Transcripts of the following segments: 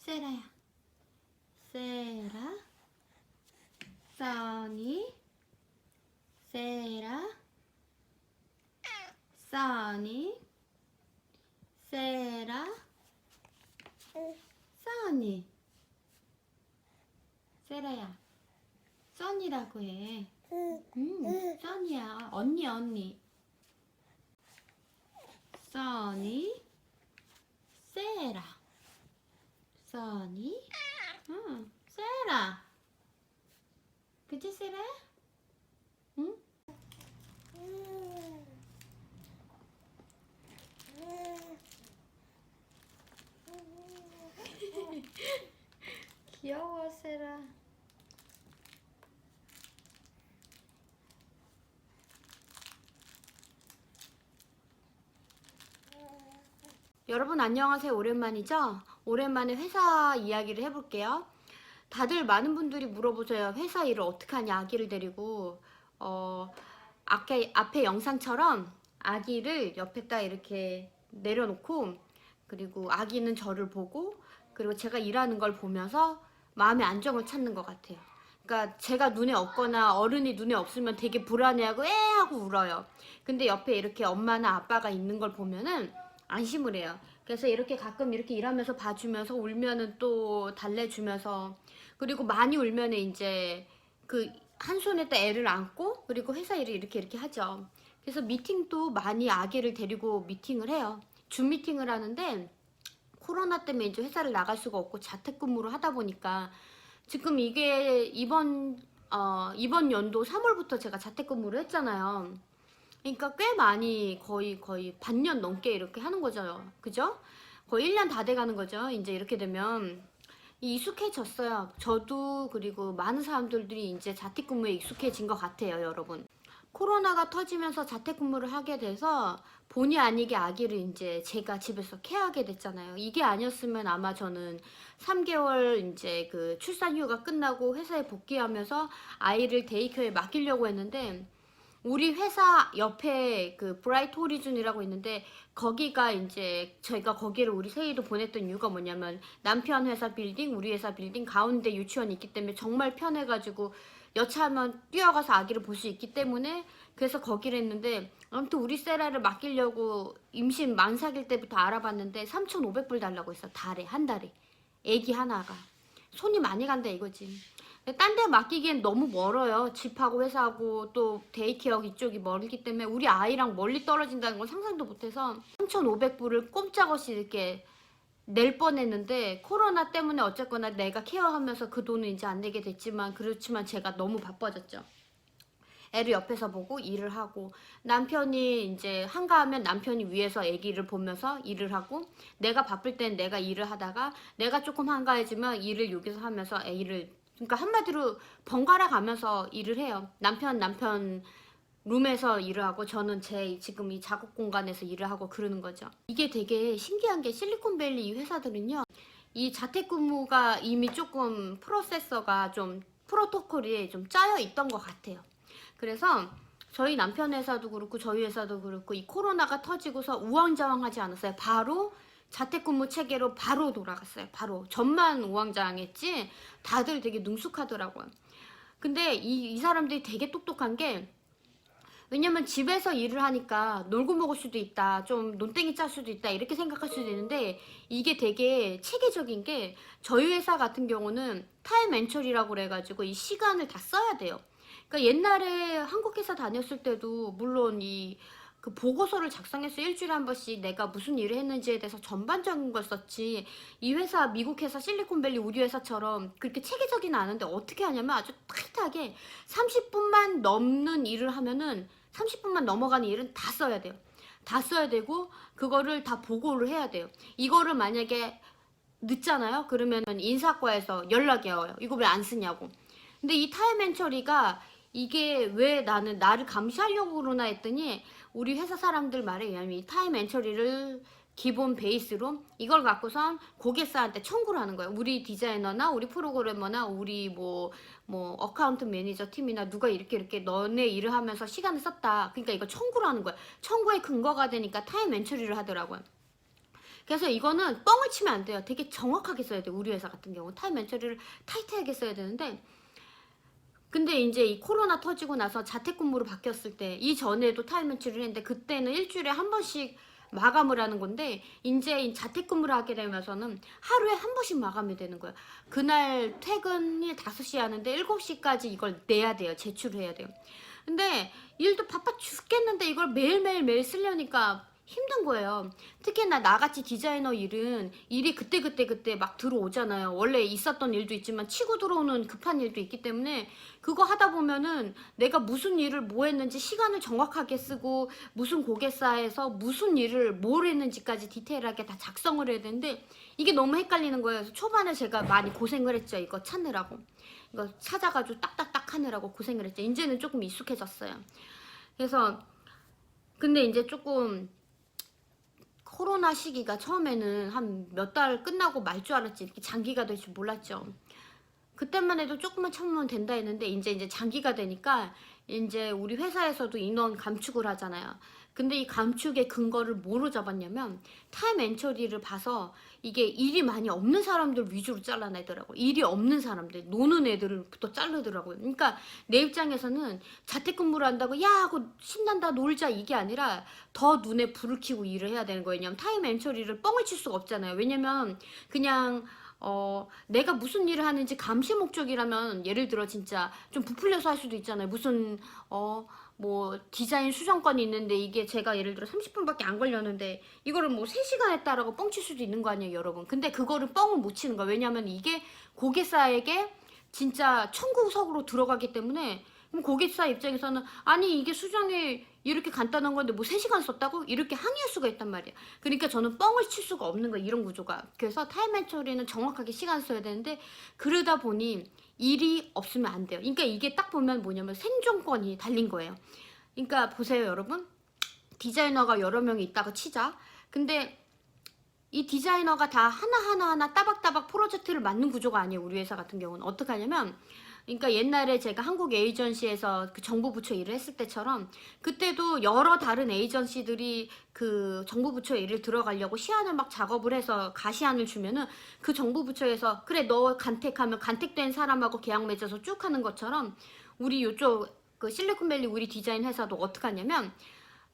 세라야. 세라. 써니. 세라. 써니. 세라. 써니. 세라야. 써니라고 해. 써니야. 언니. 써니. 세라. 써니. 세라. 그치 세라? 응? 귀여워 세라. 여러분 안녕하세요. 오랜만이죠? 오랜만에 회사 이야기를 해볼게요. 다들 많은 분들이 물어보세요. 회사 일을 어떻게 하냐, 아기를 데리고. 앞에 영상처럼 아기를 옆에다 이렇게 내려놓고, 그리고 아기는 저를 보고, 그리고 제가 일하는 걸 보면서 마음의 안정을 찾는 것 같아요. 그러니까 제가 눈에 없거나 어른이 눈에 없으면 되게 불안해하고 하고 울어요. 근데 옆에 이렇게 엄마나 아빠가 있는 걸 보면은 안심을 해요. 그래서 이렇게 가끔 이렇게 일하면서 봐주면서 울면은 또 달래주면서, 그리고 많이 울면은 이제 그 한 손에 또 애를 안고, 그리고 회사 일을 이렇게 하죠. 그래서 미팅도 많이 아기를 데리고 미팅을 해요. 줌 미팅을 하는데, 코로나 때문에 이제 회사를 나갈 수가 없고 자택근무를 하다 보니까 지금 이게 이번 연도 3월부터 제가 자택근무를 했잖아요. 그러니까 꽤 많이 거의 반년 넘게 이렇게 하는 거죠. 그죠? 거의 1년 다 돼가는 거죠. 이제 이렇게 되면 익숙해졌어요. 저도, 그리고 많은 사람들이 이제 자택근무에 익숙해진 것 같아요, 여러분. 코로나가 터지면서 자택근무를 하게 돼서 본의 아니게 아기를 이제 제가 집에서 케어하게 됐잖아요. 이게 아니었으면 아마 저는 3개월 이제 그 출산휴가 끝나고 회사에 복귀하면서 아이를 데이케어에 맡기려고 했는데, 우리 회사 옆에 그 브라이트 호리즌이라고 있는데, 거기가 이제 저희가 거기를 우리 세이도 보냈던 이유가 뭐냐면, 남편 회사 빌딩, 우리 회사 빌딩 가운데 유치원이 있기 때문에 정말 편해가지고 여차하면 뛰어가서 아기를 볼 수 있기 때문에, 그래서 거기를 했는데, 아무튼 우리 세라를 맡기려고 임신 만삭일 때부터 알아봤는데 3,500불 달라고 했어. 한 달에 애기 하나가. 손이 많이 간다 이거지. 딴 데 맡기기엔 너무 멀어요. 집하고 회사하고 또 데이케어 이쪽이 멀기 때문에 우리 아이랑 멀리 떨어진다는 걸 상상도 못해서 3,500불을 꼼짝없이 이렇게 낼 뻔했는데, 코로나 때문에 어쨌거나 내가 케어하면서 그 돈은 이제 안 내게 됐지만, 그렇지만 제가 너무 바빠졌죠. 애를 옆에서 보고 일을 하고, 남편이 이제 한가하면 남편이 위에서 아기를 보면서 일을 하고, 내가 바쁠 땐 내가 일을 하다가, 내가 조금 한가해지면 일을 여기서 하면서 애를, 그러니까 한마디로 번갈아 가면서 일을 해요. 남편 룸에서 일을 하고, 저는 제 지금 이 작업 공간에서 일을 하고 그러는 거죠. 이게 되게 신기한 게, 실리콘밸리 이 회사들은요, 이 자택근무가 이미 조금 프로세서가 좀, 프로토콜이 좀 짜여 있던 것 같아요. 그래서 저희 남편 회사도 그렇고 저희 회사도 그렇고 이 코로나가 터지고서 우왕좌왕하지 않았어요. 바로 자택근무 체계로 바로 돌아갔어요. 바로 전만 우왕좌왕했지 다들 되게 능숙하더라고요. 근데 이 사람들이 되게 똑똑한 게, 왜냐면 집에서 일을 하니까 놀고 먹을 수도 있다, 좀 논땡이 짤 수도 있다 이렇게 생각할 수도 있는데, 이게 되게 체계적인 게, 저희 회사 같은 경우는 타임 엔처리라고 그래가지고 이 시간을 다 써야 돼요. 그러니까 옛날에 한국 회사 다녔을 때도 물론 그 보고서를 작성해서 일주일에 한 번씩 내가 무슨 일을 했는지에 대해서 전반적인 걸 썼지, 이 회사, 미국 회사 실리콘밸리 우리 회사처럼 그렇게 체계적이는 않은데 어떻게 하냐면 아주 타이트하게 30분만 넘는 일을 하면은 30분만 넘어가는 일은 다 써야 돼요. 다 써야 되고 그거를 다 보고를 해야 돼요. 이거를 만약에 늦잖아요? 그러면 인사과에서 연락이 와요. 이거 왜 안 쓰냐고. 근데 이 타임앤 처리가, 이게 왜 나를 감시하려고 그러나 했더니, 우리 회사 사람들 말에 의하면 이 타임앤 처리를 기본 베이스로 이걸 갖고선 고객사한테 청구를 하는 거예요. 우리 디자이너나 우리 프로그래머나 우리 뭐 어카운트 매니저 팀이나 누가 이렇게 너네 일을 하면서 시간을 썼다. 그러니까 이거 청구를 하는 거야. 청구의 근거가 되니까 타임앤 처리를 하더라고요. 그래서 이거는 뻥을 치면 안 돼요. 되게 정확하게 써야 돼요. 우리 회사 같은 경우 타임 엔처리를 타이트하게 써야 되는데, 근데 이제 이 코로나 터지고 나서 자택근무로 바뀌었을 때 이전에도 타임 엔처리를 했는데 그때는 일주일에 한 번씩 마감을 하는 건데, 이제 이 자택근무를 하게 되면서는 하루에 한 번씩 마감이 되는 거예요. 그날 퇴근이 5시에 하는데 7시까지 이걸 내야 돼요. 제출해야 돼요. 근데 일도 바빠 죽겠는데 이걸 매일매일 쓰려니까 힘든 거예요. 특히나 나같이 디자이너 일은 일이 그때 막 들어오잖아요. 원래 있었던 일도 있지만 치고 들어오는 급한 일도 있기 때문에 그거 하다 보면은 내가 무슨 일을 뭐 했는지 시간을 정확하게 쓰고 무슨 고객사에서 무슨 일을 뭘 했는지까지 디테일하게 다 작성을 해야 되는데 이게 너무 헷갈리는 거예요. 그래서 초반에 제가 많이 고생을 했죠. 이거 찾느라고. 이거 찾아가지고 딱딱딱 하느라고 고생을 했죠. 이제는 조금 익숙해졌어요. 그래서 근데 이제 조금 코로나 시기가 처음에는 한 몇 달 끝나고 말 줄 알았지 이렇게 장기가 될 줄 몰랐죠. 그때만 해도 조금만 참으면 된다 했는데 이제 장기가 되니까 이제 우리 회사에서도 인원 감축을 하잖아요. 근데 이 감축의 근거를 뭐로 잡았냐면 타임 엔처리를 봐서 이게 일이 많이 없는 사람들 위주로 잘라내더라고. 일이 없는 사람들, 노는 애들부터 자르더라고요. 그러니까 내 입장에서는 자택근무를 한다고 야 하고 신난다 놀자 이게 아니라 더 눈에 불을 켜고 일을 해야 되는 거예요. 왜냐면 타임 엔처리를 뻥을 칠 수가 없잖아요. 왜냐면 그냥 내가 무슨 일을 하는지 감시 목적이라면 예를 들어 진짜 좀 부풀려서 할 수도 있잖아요. 무슨 뭐 디자인 수정권이 있는데 이게 제가 예를 들어 30분밖에 안 걸렸는데 이거를 뭐 3시간 했다라고 뻥칠 수도 있는 거 아니에요, 여러분. 근데 그거를 뻥을 못 치는 거야. 왜냐면 이게 고객사에게 진짜 청구석으로 들어가기 때문에 그럼 고객사 입장에서는 아니 이게 수정이 이렇게 간단한 건데 뭐 3시간 썼다고? 이렇게 항의할 수가 있단 말이야. 그러니까 저는 뻥을 칠 수가 없는 거야, 이런 구조가. 그래서 타임 앤 처리는 정확하게 시간 써야 되는데 그러다 보니 일이 없으면 안 돼요. 그러니까 이게 딱 보면 뭐냐면 생존권이 달린 거예요. 그러니까 보세요, 여러분. 디자이너가 여러 명이 있다고 치자. 근데 이 디자이너가 다 하나하나 따박따박 프로젝트를 맡는 구조가 아니에요. 우리 회사 같은 경우는 어떻게 하냐면, 그러니까 옛날에 제가 한국 에이전시에서 그 정부 부처 일을 했을 때처럼 그때도 여러 다른 에이전시들이 그 정부 부처 일을 들어가려고 시안을 막 작업을 해서 가시안을 주면은 그 정부 부처에서 그래 너 간택하면 간택된 사람하고 계약 맺어서 쭉 하는 것처럼 우리 요쪽 그 실리콘밸리 우리 디자인 회사도 어떻게 하냐면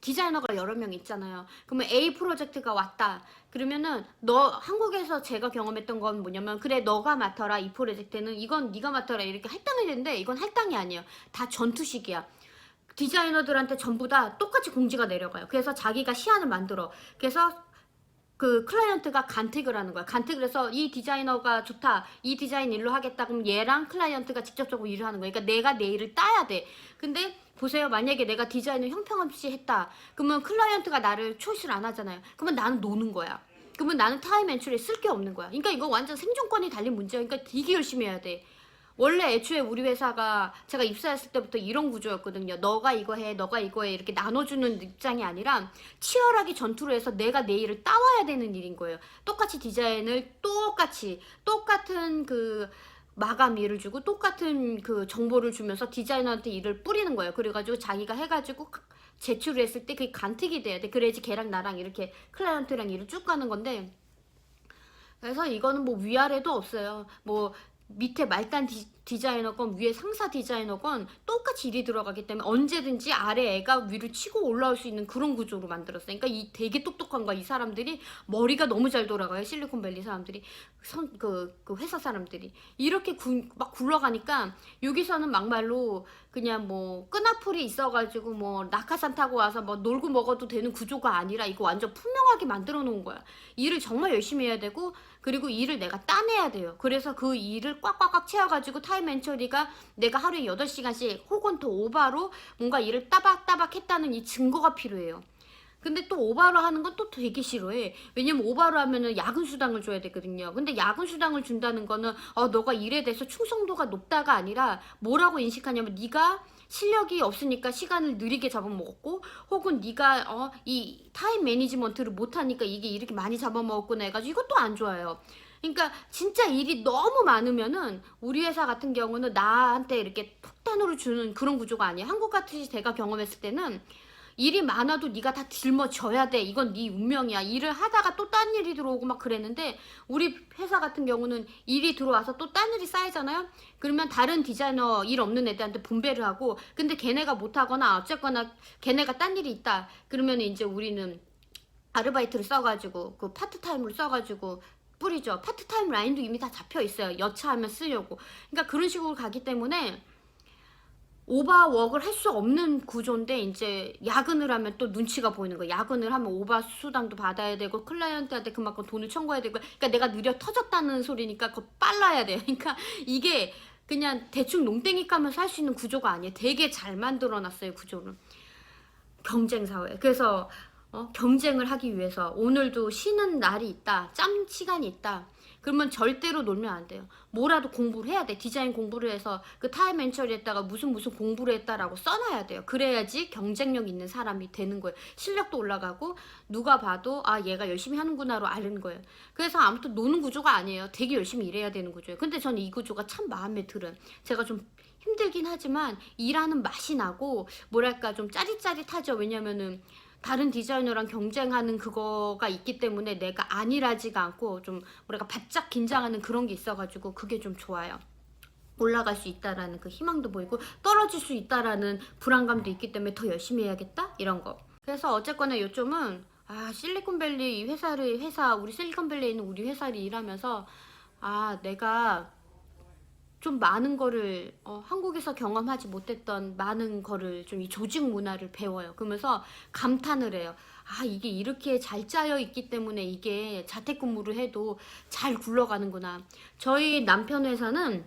디자이너가 여러 명 있잖아요. 그러면 A 프로젝트가 왔다. 그러면은 너 한국에서 제가 경험했던 건 뭐냐면 그래 너가 맡아라 이 프로젝트는 이건 네가 맡아라 이렇게 할당이 되는데 이건 할당이 아니에요. 다 전투식이야. 디자이너들한테 전부 다 똑같이 공지가 내려가요. 그래서 자기가 시안을 만들어. 그래서 그 클라이언트가 간택을 하는 거야. 간택을 해서 이 디자이너가 좋다. 이 디자인 일로 하겠다. 그럼 얘랑 클라이언트가 직접적으로 일을 하는 거야. 그러니까 내가 내 일을 따야 돼. 근데 보세요. 만약에 내가 디자인을 형평없이 했다. 그러면 클라이언트가 나를 초이스를 안 하잖아요. 그러면 나는 노는 거야. 그러면 나는 타임 엔출에 쓸 게 없는 거야. 그러니까 이거 완전 생존권이 달린 문제야. 그러니까 되게 열심히 해야 돼. 원래 애초에 우리 회사가 제가 입사했을 때부터 이런 구조였거든요. 너가 이거 해, 너가 이거 해 이렇게 나눠주는 입장이 아니라 치열하게 전투를 해서 내가 내 일을 따와야 되는 일인 거예요. 똑같이 디자인을 똑같은 그 마감 일을 주고 똑같은 그 정보를 주면서 디자이너한테 일을 뿌리는 거예요. 그래가지고 자기가 해가지고 제출을 했을 때 그게 간택이 돼야 돼. 그래야지 걔랑 나랑 이렇게 클라이언트랑 일을 쭉 가는 건데, 그래서 이거는 뭐 위아래도 없어요. 뭐 밑에 말단 디자이너건 위에 상사 디자이너건 똑같이 일이 들어가기 때문에 언제든지 아래 애가 위로 치고 올라올 수 있는 그런 구조로 만들었어요. 그러니까 이 되게 똑똑한 거야. 이 사람들이 머리가 너무 잘 돌아가요. 실리콘밸리 사람들이 그 회사 사람들이 이렇게 막 굴러가니까 여기서는 막말로 그냥 뭐 끈앞풀이 있어가지고 뭐 낙하산 타고 와서 뭐 놀고 먹어도 되는 구조가 아니라 이거 완전 분명하게 만들어 놓은 거야. 일을 정말 열심히 해야 되고 그리고 일을 내가 따내야 돼요. 그래서 그 일을 꽉꽉꽉 채워가지고 타임 엔처리가 내가 하루에 8시간씩 혹은 더 오바로 뭔가 일을 따박따박 했다는 이 증거가 필요해요. 근데 또 오바로 하는 건 또 되게 싫어해. 왜냐면 오바로 하면은 야근 수당을 줘야 되거든요. 근데 야근 수당을 준다는 거는 너가 일에 대해서 충성도가 높다가 아니라 뭐라고 인식하냐면 네가 실력이 없으니까 시간을 느리게 잡아먹었고 혹은 네가 이 타임 매니지먼트를 못하니까 이게 이렇게 많이 잡아먹었구나 해가지고 이것도 안 좋아요. 그러니까 진짜 일이 너무 많으면은 우리 회사 같은 경우는 나한테 이렇게 폭탄으로 주는 그런 구조가 아니에요. 한국 같이 제가 경험했을 때는 일이 많아도 네가 다 짊어져야 돼. 이건 네 운명이야. 일을 하다가 또 딴 일이 들어오고 막 그랬는데 우리 회사 같은 경우는 일이 들어와서 또 딴 일이 쌓이잖아요. 그러면 다른 디자이너 일 없는 애들한테 분배를 하고 근데 걔네가 못하거나 어쨌거나 걔네가 딴 일이 있다. 그러면 이제 우리는 아르바이트를 써가지고 그 파트타임을 써가지고 뿌리죠. 파트타임 라인도 이미 다 잡혀 있어요. 여차하면 쓰려고. 그러니까 그런 식으로 가기 때문에 오버워크를 할 수 없는 구조인데 이제 야근을 하면 또 눈치가 보이는 거야. 야근을 하면 오버 수당도 받아야 되고 클라이언트한테 그만큼 돈을 청구해야 되고 그러니까 내가 느려 터졌다는 소리니까 그거 빨라야 돼요. 그러니까 이게 그냥 대충 농땡이 까면서 할 수 있는 구조가 아니에요. 되게 잘 만들어놨어요. 구조를. 경쟁 사회. 그래서 경쟁을 하기 위해서 오늘도 쉬는 날이 있다. 짬 시간이 있다. 그러면 절대로 놀면 안 돼요. 뭐라도 공부를 해야 돼. 디자인 공부를 해서 그 타임 엔처리에다가 무슨 공부를 했다라고 써놔야 돼요. 그래야지 경쟁력 있는 사람이 되는 거예요. 실력도 올라가고 누가 봐도 아 얘가 열심히 하는구나로 아는 거예요. 그래서 아무튼 노는 구조가 아니에요. 되게 열심히 일해야 되는 구조예요. 근데 저는 이 구조가 참 마음에 들어요. 제가 좀 힘들긴 하지만 일하는 맛이 나고 뭐랄까 좀 짜릿짜릿하죠. 왜냐면은 다른 디자이너랑 경쟁하는 그거가 있기 때문에 내가 안일하지가 않고 좀 뭐랄까 바짝 긴장하는 그런 게 있어가지고 그게 좀 좋아요. 올라갈 수 있다라는 그 희망도 보이고 떨어질 수 있다라는 불안감도 있기 때문에 더 열심히 해야겠다 이런 거. 그래서 어쨌거나 요점은 실리콘밸리 회사 우리 실리콘밸리에 있는 우리 회사를 일하면서 내가 좀 많은 거를 한국에서 경험하지 못했던 많은 거를 좀 이 조직 문화를 배워요. 그러면서 감탄을 해요. 이게 이렇게 잘 짜여 있기 때문에 이게 자택근무를 해도 잘 굴러가는구나. 저희 남편 회사는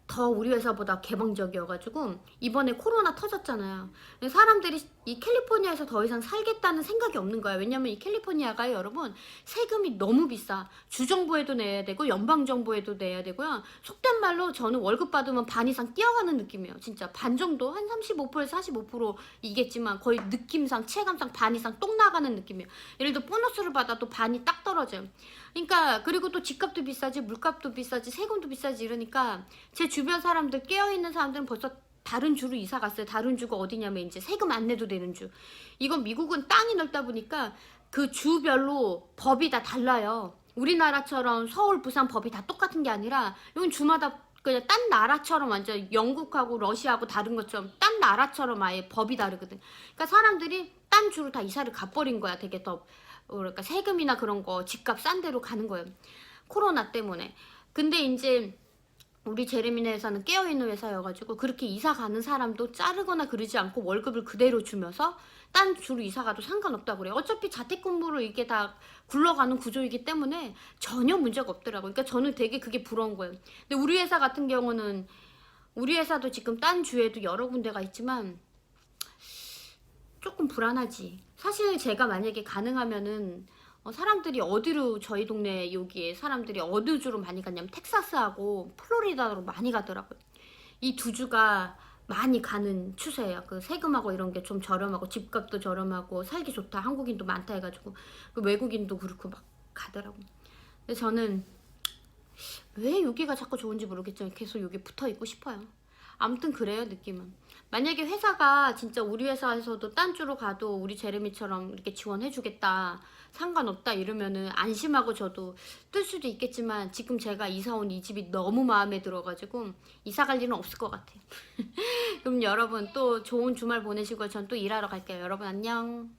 더 우리 회사보다 개방적이어가지고 이번에 코로나 터졌잖아요. 사람들이 이 캘리포니아에서 더 이상 살겠다는 생각이 없는 거야. 왜냐면 이 캘리포니아가 여러분 세금이 너무 비싸. 주정부에도 내야 되고 연방정부에도 내야 되고요. 속된 말로 저는 월급 받으면 반 이상 뛰어가는 느낌이에요. 진짜 반 정도 한 35%에서 45%이겠지만 거의 느낌상 체감상 반 이상 똥 나가는 느낌이에요. 예를 들어 보너스를 받아도 반이 딱 떨어져요. 그러니까 그리고 또 집값도 비싸지 물값도 비싸지 세금도 비싸지 이러니까 제 주변 사람들 깨어있는 사람들은 벌써 다른 주로 이사 갔어요. 다른 주가 어디냐면 이제 세금 안 내도 되는 주. 이건 미국은 땅이 넓다 보니까 그 주별로 법이 다 달라요. 우리나라처럼 서울, 부산 법이 다 똑같은 게 아니라 이건 주마다 그냥 딴 나라처럼 완전 영국하고 러시아하고 다른 것처럼 딴 나라처럼 아예 법이 다르거든. 그러니까 사람들이 딴 주로 다 이사를 가버린 거야. 되게 더 그러니까 세금이나 그런 거 집값 싼 데로 가는 거예요. 코로나 때문에. 근데 이제 우리 제레미네 회사는 깨어있는 회사여가지고 그렇게 이사 가는 사람도 자르거나 그러지 않고 월급을 그대로 주면서 딴 주로 이사 가도 상관없다고 그래요. 어차피 자택근무로 이게 다 굴러가는 구조이기 때문에 전혀 문제가 없더라고요. 그러니까 저는 되게 그게 부러운 거예요. 근데 우리 회사 같은 경우는 우리 회사도 지금 딴 주에도 여러 군데가 있지만 조금 불안하지. 사실 제가 만약에 가능하면은 사람들이 어디로 저희 동네 여기에 사람들이 어디 주로 많이 갔냐면 텍사스하고 플로리다로 많이 가더라고요. 이 두 주가 많이 가는 추세예요. 그 세금하고 이런 게 좀 저렴하고 집값도 저렴하고 살기 좋다. 한국인도 많다 해가지고 그 외국인도 그렇고 막 가더라고. 근데 저는 왜 여기가 자꾸 좋은지 모르겠지만 계속 여기 붙어 있고 싶어요. 아무튼 그래요 느낌은. 만약에 회사가 진짜 우리 회사에서도 딴 주로 가도 우리 제레미처럼 이렇게 지원해주겠다 상관없다 이러면은 안심하고 저도 뜰 수도 있겠지만 지금 제가 이사 온 이 집이 너무 마음에 들어가지고 이사 갈 일은 없을 것 같아요. 그럼 여러분 또 좋은 주말 보내시고 전 또 일하러 갈게요. 여러분 안녕.